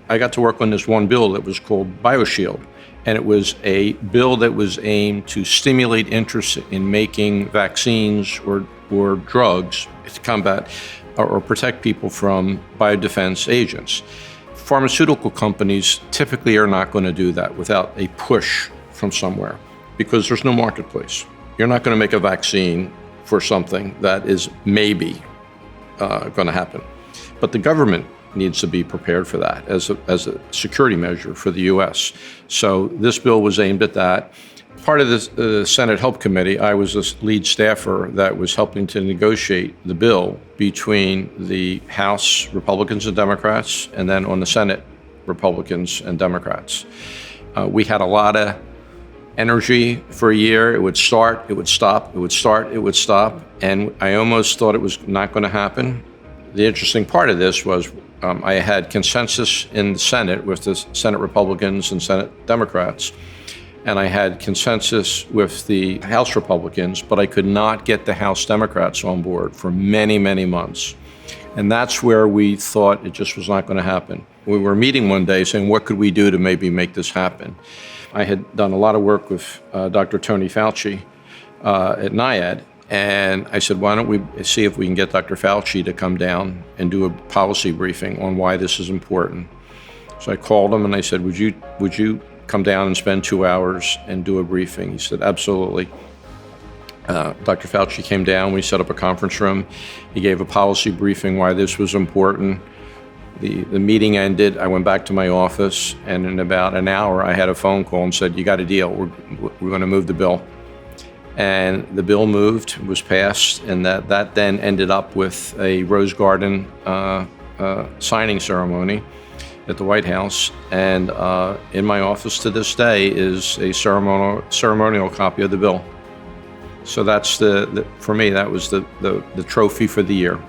I got to work on this one bill that was called BioShield. And it was a bill that was aimed to stimulate interest in making vaccines or drugs to combat or protect people from biodefense agents. Pharmaceutical companies typically are not going to do that without a push from somewhere because there's no marketplace. You're not going to make a vaccine for something that is maybe going to happen. But the government needs to be prepared for that as a security measure for the U.S. So this bill was aimed at that. Part of the Senate Help Committee, I was a lead staffer that was helping to negotiate the bill between the House Republicans and Democrats, and then on the Senate Republicans and Democrats. We had a lot of energy for a year. It would start, it would stop, it would start, it would stop, and I almost thought it was not going to happen. The interesting part of this was I had consensus in the Senate with the Senate Republicans and Senate Democrats, and I had consensus with the House Republicans, but I could not get the House Democrats on board for many, many months. And that's where we thought it just was not going to happen. We were meeting one day saying, what could we do to maybe make this happen? I had done a lot of work with Dr. Tony Fauci at NIAID, and I said, why don't we see if we can get Dr. Fauci to come down and do a policy briefing on why this is important. So I called him and I said, would you come down and spend 2 hours and do a briefing? He said, absolutely. Dr. Fauci came down, we set up a conference room. He gave a policy briefing why this was important. The meeting ended, I went back to my office, and in about an hour I had a phone call and said, you got a deal, we're going to move the bill. And the bill moved, was passed, and that then ended up with a Rose Garden signing ceremony at the White House. And in my office to this day is a ceremonial copy of the bill. So that's for me, that was the trophy for the year.